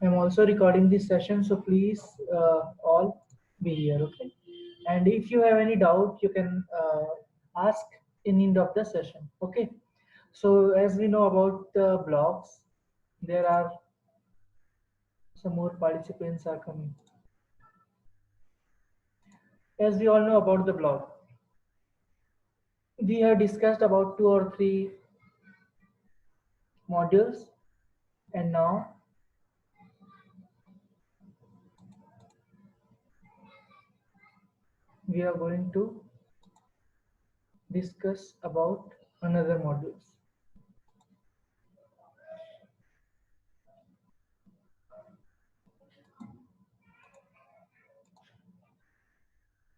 I'm also recording this session, so please all be here, okay? And if you have any doubt, you can ask in end of the session, okay? So as we know about the blogs, there are some more participants are coming. As we all know about the blog, we have discussed about 2 or 3 modules, and now we are going to discuss about another modules.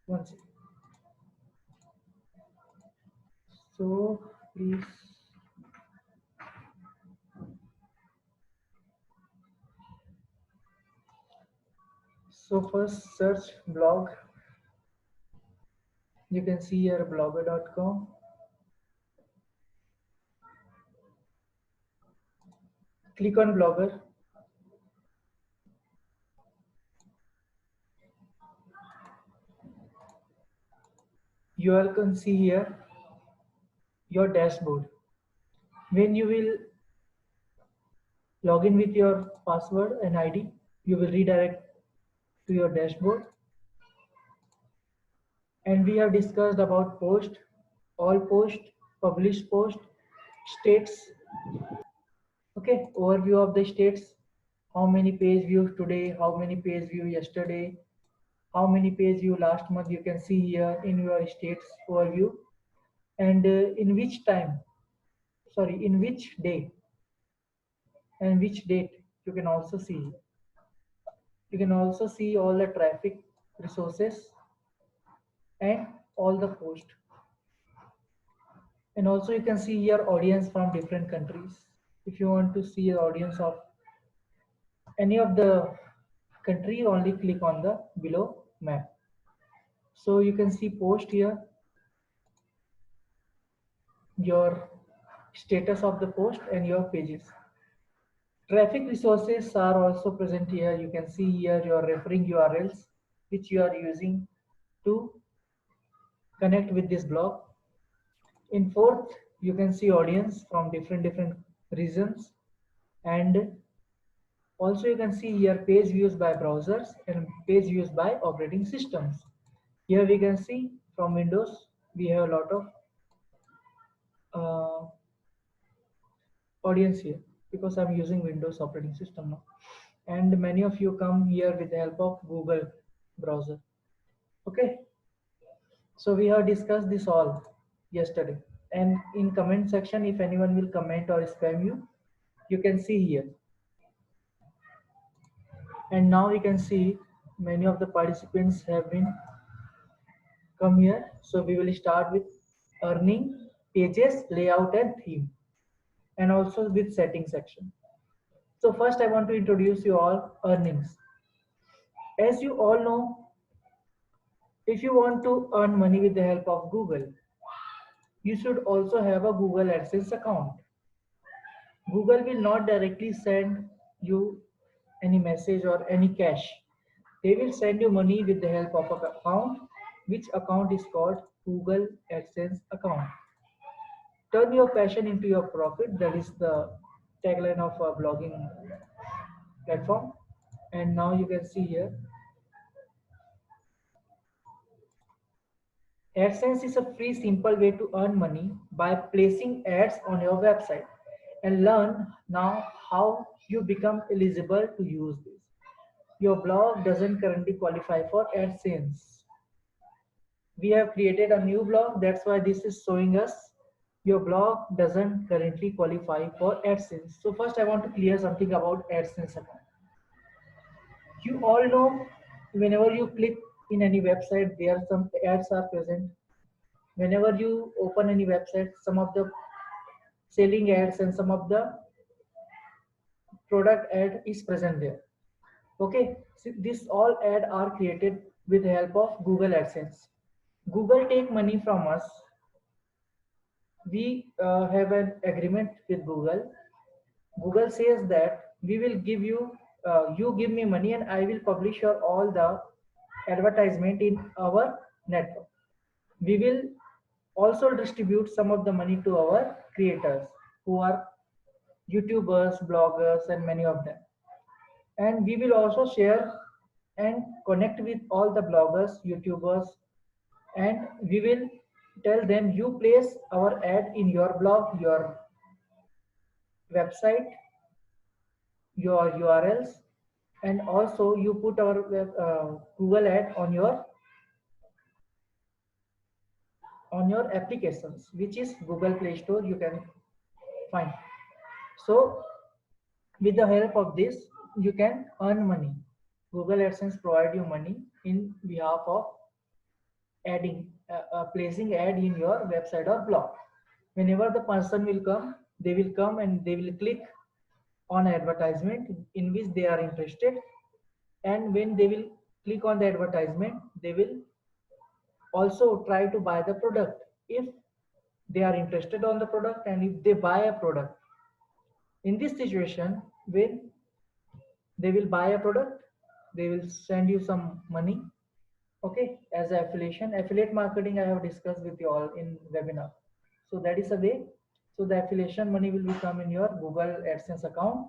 One second. So please. So first search blog. You can see here blogger.com. Click on blogger. You all can see here your dashboard. When you will log in with your password and ID, you will redirect to your dashboard. And we have discussed about post, all post, published post, states. Okay, overview of the states. How many page views today? How many page view yesterday? How many page view last month? You can see here in your states overview. And in which time? Sorry, in which day and which date? You can also see. You can also see all the traffic resources and all the post. And also you can see your audience from different countries. If you want to see the audience of any of the country, only click on the below map. So you can see post here, your status of the post and your pages. Traffic resources are also present here. You can see here your referring URLs which you are using to connect with this blog. In fourth, you can see audience from different regions, and also you can see here page views by browsers and page views by operating systems. Here we can see from Windows we have a lot of uh, audience here because I'm using Windows operating system now, and many of you come here with the help of Google browser. Okay, so we have discussed this all yesterday, and in comment section if anyone will comment or spam you, you can see here. And now you can see many of the participants have been come here. So we will start with earning, pages, layout and theme, and also with setting section. So first I want to introduce you all earnings. As you all know, if you want to earn money with the help of Google, you should also have a Google AdSense account. Google will not directly send you any message or any cash. They will send you money with the help of an account, which account is called Google AdSense account. Turn your passion into your profit. That is the tagline of a blogging platform. And now you can see here, AdSense is a free, simple way to earn money by placing ads on your website. And learn now how you become eligible to use this. Your blog doesn't currently qualify for AdSense. We have created a new blog, that's why this is showing us your blog doesn't currently qualify for AdSense. So first I want to clear something about AdSense account. You all know whenever you click in any website, there are some ads are present. Whenever you open any website, some of the selling ads and some of the product ad is present there. Okay, so this all ad are created with the help of Google AdSense. Google take money from us. We have an agreement with Google. Google says that we will give you you give me money and I will publish your all the advertisement in our network. We will also distribute some of the money to our creators who are YouTubers, bloggers, and many of them. And we will also share and connect with all the bloggers, YouTubers, and we will tell them you place our ad in your blog, your website, your URLs, and also you put our Google ad on your applications, which is Google Play Store. You can find. So with the help of this, you can earn money. Google AdSense provide you money in behalf of placing ad in your website or blog. Whenever the person will come, they will come and they will click on advertisement in which they are interested, and when they will click on the advertisement, they will also try to buy the product if they are interested on the product, and if they buy a product. In this situation, when they will buy a product, they will send you some money, okay, as affiliate marketing I have discussed with you all in webinar. So that is a way. So the affiliation money will become in your Google AdSense account.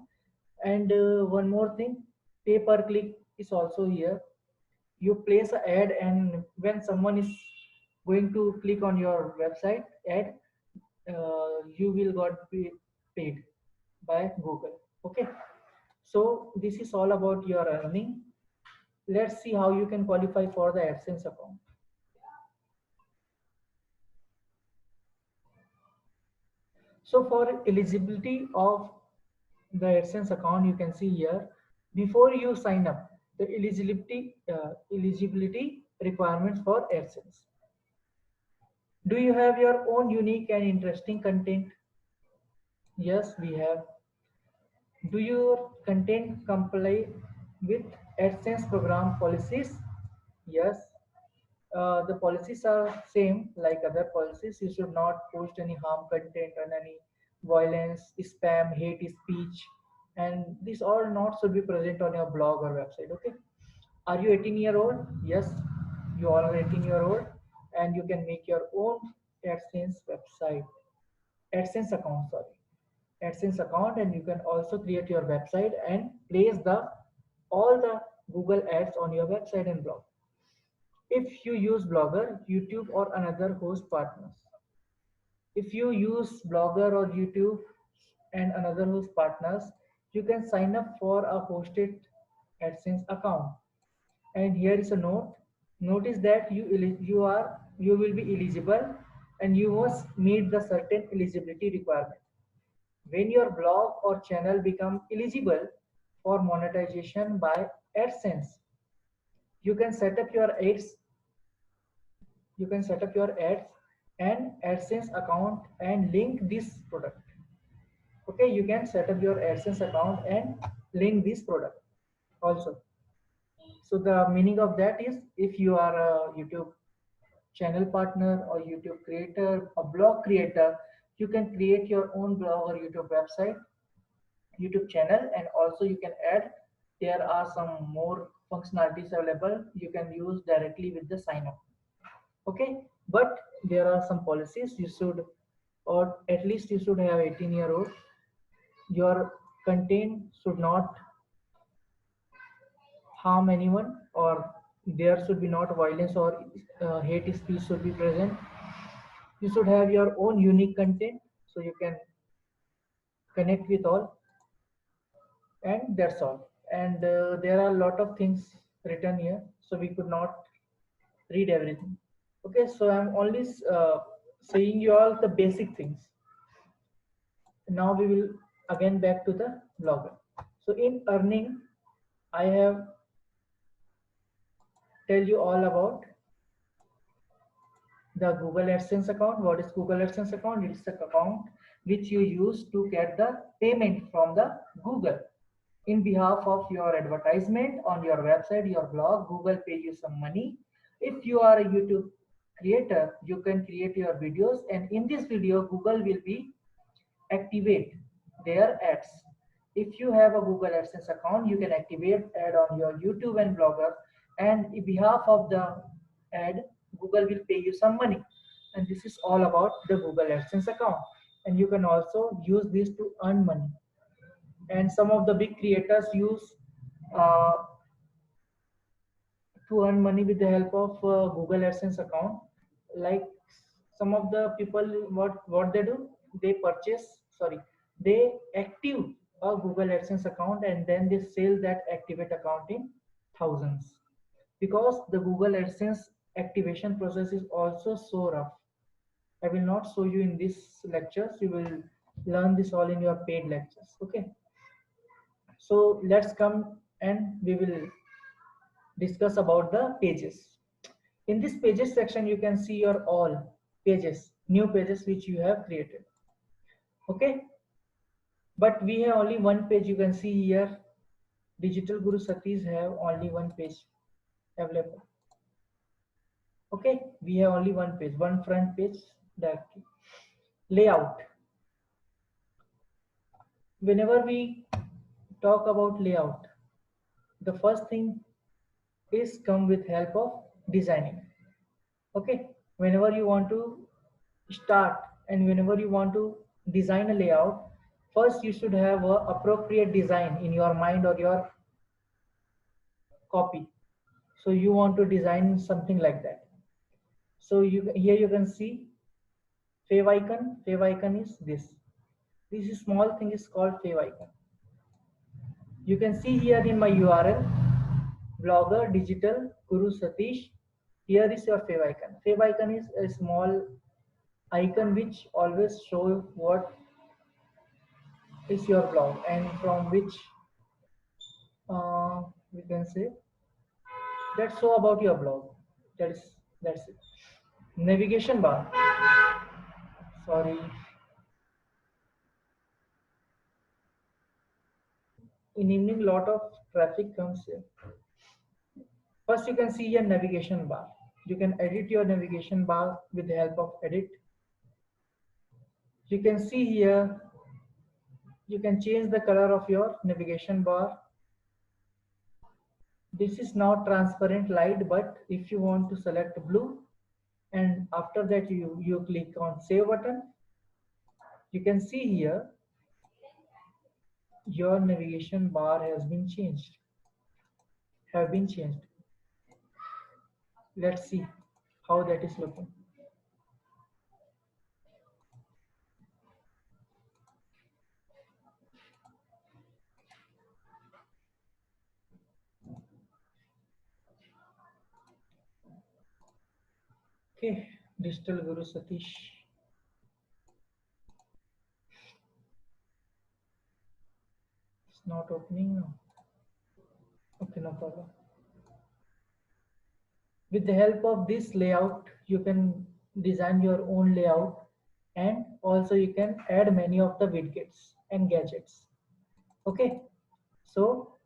And one more thing, pay per click is also here. You place an ad, and when someone is going to click on your website ad, you will got paid by Google. Okay, so this is all about your earning. Let's see how you can qualify for the AdSense account. So for eligibility of the AdSense account, you can see here, before you sign up, the eligibility requirements for AdSense. Do you have your own unique and interesting content? Yes, we have. Do your content comply with AdSense program policies? Yes. The policies are same like other policies. You should not post any harm content and any violence, spam, hate speech, and these all not should be present on your blog or website. Okay. Are you 18-year-old? Yes, you all are 18-year-old, and you can make your own AdSense website, AdSense account. Sorry, AdSense account, and you can also create your website and place the all the Google ads on your website and blog. If you use Blogger, YouTube, or another host partners. If you use Blogger or YouTube and another host partners, you can sign up for a hosted AdSense account. And here is a note. Notice that you will be eligible, and you must meet the certain eligibility requirement. When your blog or channel become eligible for monetization by AdSense, you can set up your ads and AdSense account and link this product. Okay, you can set up your AdSense account and link this product also. So the meaning of that is, if you are a YouTube channel partner or YouTube creator or blog creator, you can create your own blog or YouTube website, YouTube channel, and also you can add, there are some more functionalities available you can use directly with the sign up. Okay, but there are some policies you should, or at least you should have 18-year-old. Your content should not harm anyone, or there should be not violence or hate speech should be present. You should have your own unique content so you can connect with all, and that's all. And there are a lot of things written here, so we could not read everything. Okay, so I'm only saying you all the basic things. Now we will again back to the blogger. So in earning, I have tell you all about the Google AdSense account. What is Google AdSense account? It's the account which you use to get the payment from the Google in behalf of your advertisement on your website, your blog. Google pay you some money. If you are a YouTube creator, you can create your videos, and in this video Google will be activate their ads. If you have a Google AdSense account, you can activate ad on your YouTube and Blogger, and in behalf of the ad, Google will pay you some money. And this is all about the Google AdSense account. And you can also use this to earn money. And some of the big creators use uh, to earn money with the help of Google AdSense account. Like some of the people, what they do, they they active a Google AdSense account and then they sell that activate account in thousands. Because the Google AdSense activation process is also so rough. I will not show you in this lectures. You will learn this all in your paid lectures. Okay. So let's come and we will discuss about the pages. In this pages section, you can see your all pages, new pages which you have created. Okay. But we have only one page. You can see here, Digital Guru Satish have only one page available. Okay. We have only one page, one front page directly. Layout. Whenever we talk about layout, the first thing is come with help of designing. Okay. Whenever you want to start and whenever you want to design a layout, first you should have a appropriate design in your mind or your copy. So you want to design something like that. So here you can see fav icon. Fav icon is this small thing is called fav icon. You can see here in my URL, Blogger Digital Guru Satish. Here is your fav icon. Fav icon is a small icon which always show what is your blog and from which we can say that's so about your blog. That's it. Navigation bar. Sorry. In evening, lot of traffic comes here. First, you can see your navigation bar. You can edit your navigation bar with the help of edit. You can see here, you can change the color of your navigation bar. This is now transparent light, but if you want to select blue, and after that you click on save button, you can see here your navigation bar has been changed. Let's see how that is looking. Okay, Digital Guru Satish. It's not opening now. Okay, no problem. With the help of this layout, you can design your own layout and also you can add many of the widgets and gadgets. Okay, so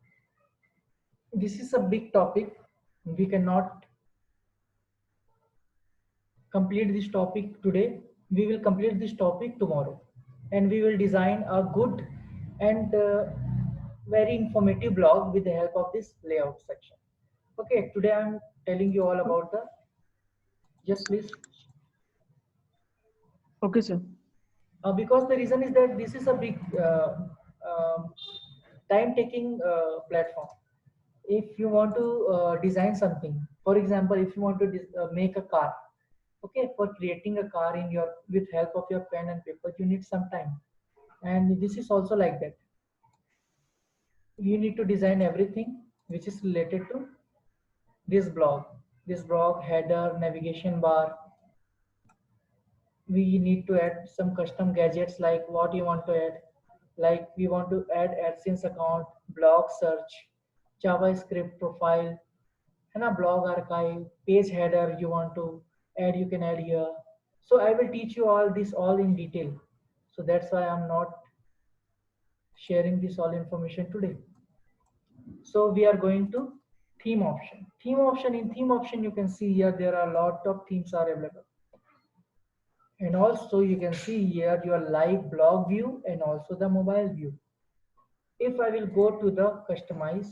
this is a big topic. We cannot complete this topic today. We will complete this topic tomorrow and we will design a good and very informative blog with the help of this layout section. Okay, today I'm telling you all about the, yes please. Okay, sir. Because the reason is that this is a big time-taking platform. If you want to design something, for example, if you want to make a car, okay, for creating a car in your with help of your pen and paper, you need some time, and this is also like that. You need to design everything which is related to this blog, header, navigation bar. We need to add some custom gadgets like what you want to add, like we want to add AdSense account, blog search, JavaScript profile, and a blog archive, page header you want to add, you can add here. So I will teach you all this all in detail. So that's why I'm not sharing this all information today. So we are going to theme option. In theme option, you can see here there are a lot of themes are available. And also you can see here your live blog view and also the mobile view. If I will go to the customize,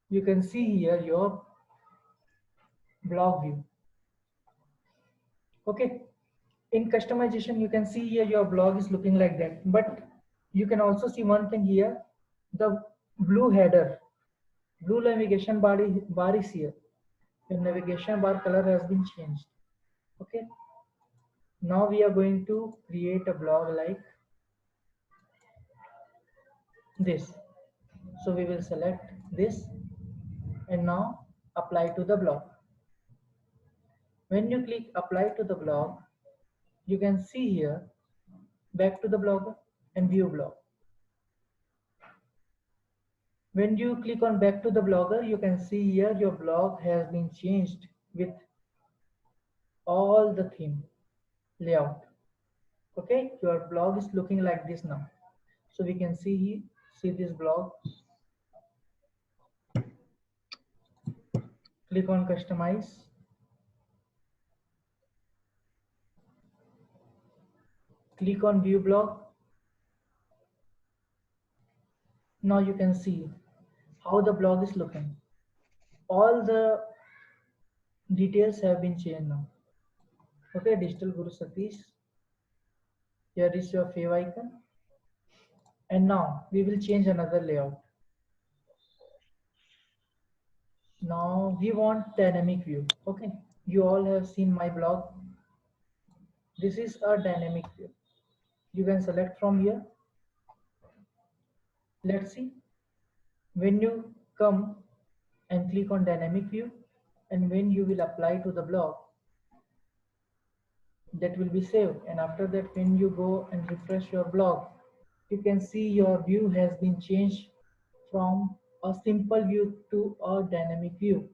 you can see here your blog view. Okay, in customization you can see here your blog is looking like that, but you can also see one thing here, the blue header, blue navigation bar is here. The navigation bar color has been changed. Okay, now we are going to create a blog like this. So we will select this and now apply to the blog. When you click apply to the blog, you can see here back to the blogger and view blog. When you click on back to the blogger, you can see here your blog has been changed with all the theme layout. Okay, your blog is looking like this now. So we can see this blog. Click on customize. Click on view blog. Now you can see how the blog is looking. All the details have been changed now. Okay, Digital Guru Satish. Here is your fave icon. And now we will change another layout. Now we want dynamic view. Okay, you all have seen my blog. This is a dynamic view. You can select from here. Let's see. When you come and click on dynamic view, and when you will apply to the blog, that will be saved. And after that, when you go and refresh your blog, you can see your view has been changed from a simple view to a dynamic view.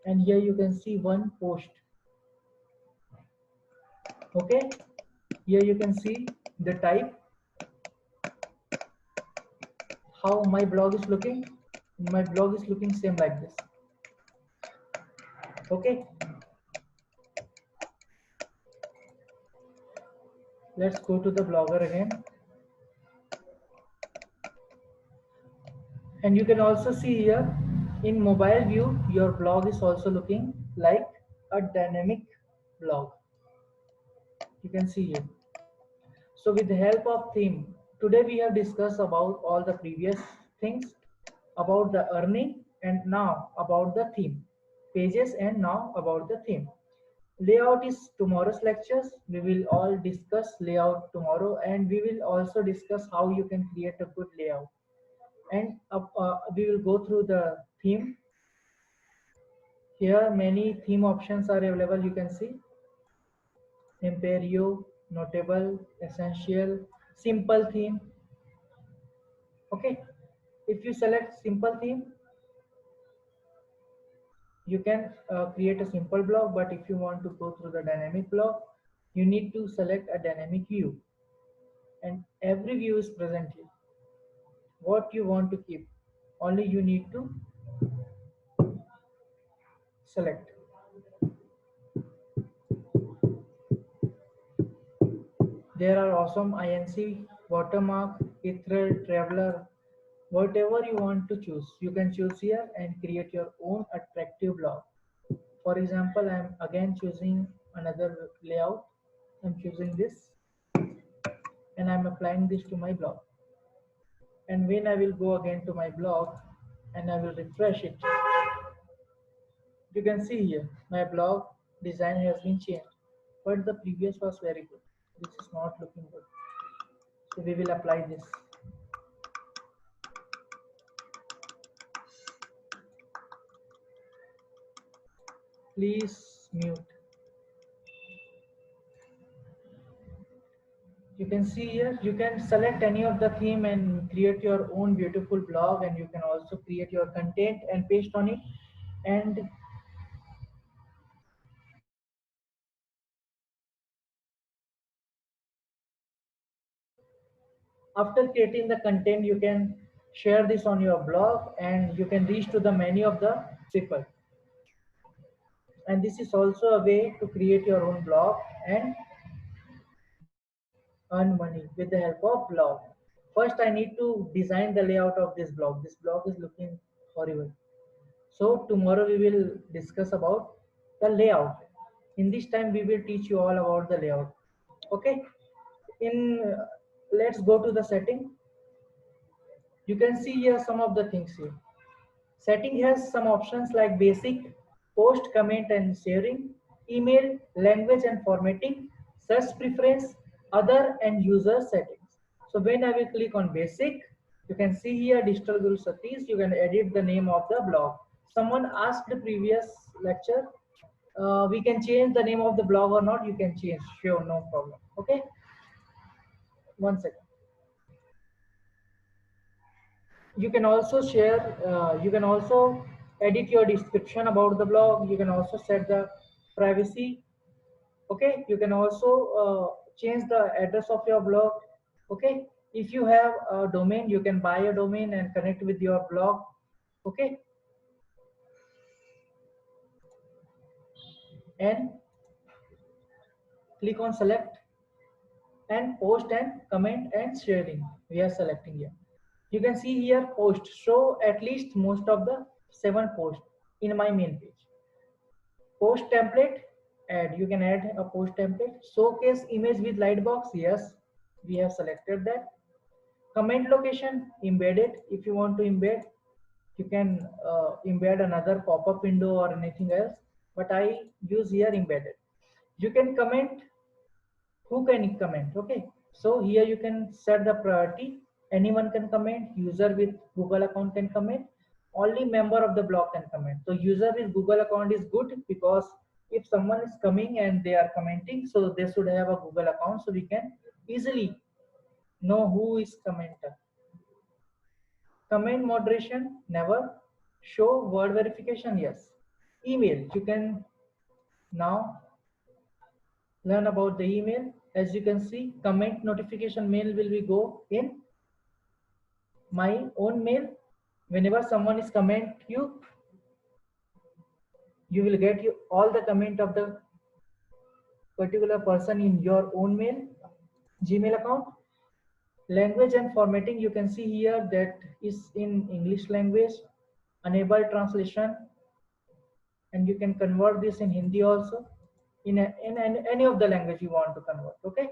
And here you can see one post. Okay, here you can see the type, how my blog is looking. My blog is looking same like this. Okay, let's go to the blogger again. And you can also see here in mobile view, your blog is also looking like a dynamic blog. You can see here. So with the help of theme, today we have discussed about all the previous things, about the earning, and now about the theme, pages, and now about the theme. Layout is tomorrow's lectures. We will all discuss layout tomorrow, and we will also discuss how you can create a good layout. And we will go through the theme. Here many theme options are available. You can see Imperio, Notable, Essential, Simple theme. Okay, if you select simple theme, you can create a simple block. But if you want to go through the dynamic block, you need to select a dynamic view, and every view is present here. What you want to keep, only you need to select. There are awesome INC, watermark, ethereal, traveler, whatever you want to choose. You can choose here and create your own attractive block. For example, I am again choosing another layout. I'm choosing this and I'm applying this to my blog. And when I will go again to my blog and I will refresh it, you can see here my blog design has been changed, but the previous was very good. This is not looking good. So we will apply this. Please mute. You can see here, you can select any of the theme and create your own beautiful blog, and you can also create your content and paste on it. And after creating the content, you can share this on your blog and you can reach to the many of the people. And this is also a way to create your own blog and earn money with the help of blog. First, I need to design the layout of this blog. This blog is looking horrible. So tomorrow we will discuss about the layout. In this time, we will teach you all about the layout. Okay. In let's go to the setting. You can see here some of the things here. Setting has some options like basic, post, comment and sharing, email, language and formatting, search preference, other and user settings. So when I will click on basic, you can see here Digital Guru Satish, you can edit the name of the blog. Someone asked the previous lecture, we can change the name of the blog or not, you can change, sure, no problem. Okay, one second. You can also share, you can also edit your description about the blog. You can also set the privacy. Okay, you can also change the address of your blog. Okay, if you have a domain, you can buy a domain and connect with your blog. Okay, and click on select and post and comment and sharing. We are selecting here. You can see here post, show at least most of the 7 posts in my main page. Post template, add, you can add a post template. Showcase image with lightbox, yes, we have selected that. Comment location, embedded, if you want to embed, you can embed another pop-up window or anything else, but I use here embedded. You can comment, who can comment, okay. So here you can set the priority, anyone can comment, user with Google account can comment, only member of the blog can comment. So user with Google account is good because if someone is coming and they are commenting, so they should have a Google account, so we can easily know who is commenter. Comment moderation, never. Show word verification, yes. Email, you can now learn about the email. As you can see, comment notification mail will be go in my own mail. Whenever someone is comment you, you will get you all the comment of the particular person in your own mail, Gmail account. Language and formatting, you can see here that is in English language. Enable translation, and you can convert this in Hindi also, in any of the language you want to convert. Okay.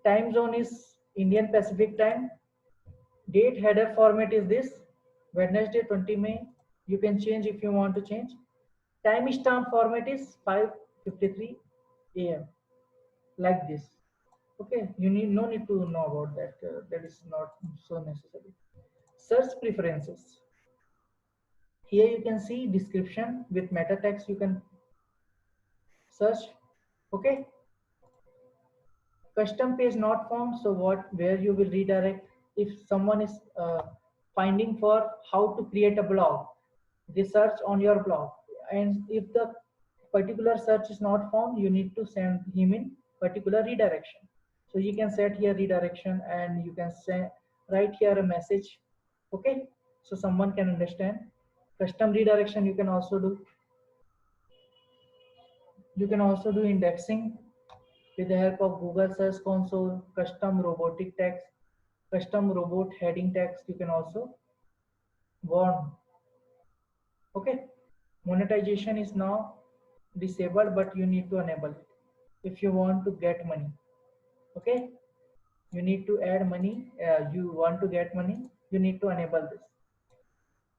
Time zone is Indian Pacific time. Date header format is this, Wednesday 20 May. You can change if you want to change. Timestamp format is 5:53 a.m. like this. Okay, you need no need to know about that. That is not so necessary. Search preferences. Here you can see description with meta text. You can search. Okay. Custom page not found. So what? Where you will redirect if someone is finding for how to create a blog, they search on your blog, and if the particular search is not found, you need to send him in particular redirection. So you can set here redirection, and you can say write here a message. Okay, so someone can understand. Custom redirection you can also do. You can also do indexing with the help of Google Search Console, custom robotic text, custom robot heading text. You can also warn. Okay, monetization is now disabled, but you need to enable it if you want to get money. Okay, you need to add money. You want to get money, you need to enable this.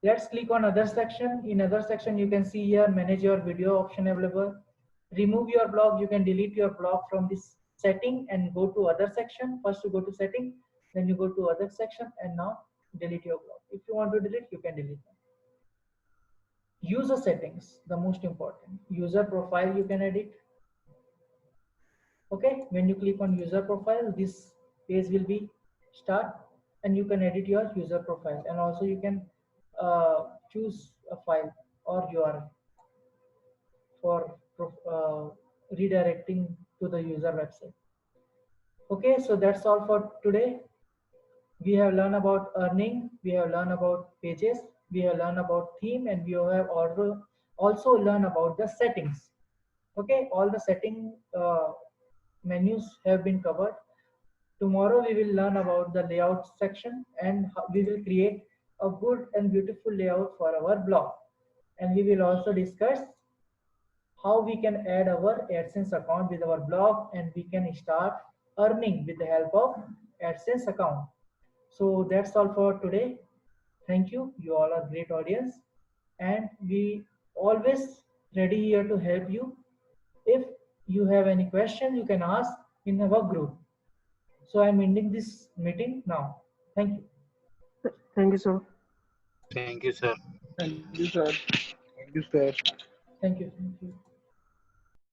Let's click on other section. In other section, you can see here manage your video option available. Remove your blog, you can delete your blog from this setting and go to other section. First you go to setting, then you go to other section, and now delete your blog. If you want to delete, you can delete them. User settings, the most important. User profile you can edit. Okay, when you click on user profile, this page will be start, and you can edit your user profile, and also you can choose a file or URL for redirecting to the user website. Okay, so that's all for today. We have learned about earning, we have learned about pages, we have learned about theme, and we have also learned about the settings. Okay, all the setting menus have been covered. Tomorrow we will learn about the layout section and we will create a good and beautiful layout for our blog. And we will also discuss how we can add our AdSense account with our blog and we can start earning with the help of AdSense account. So that's all for today. Thank you. You all are great audience and we always ready here to help you. If you have any question, you can ask in our group. So I'm ending this meeting now. Thank you. Thank you, sir. Thank you, sir. Thank you, sir. Thank you, sir. Thank you. Thank you.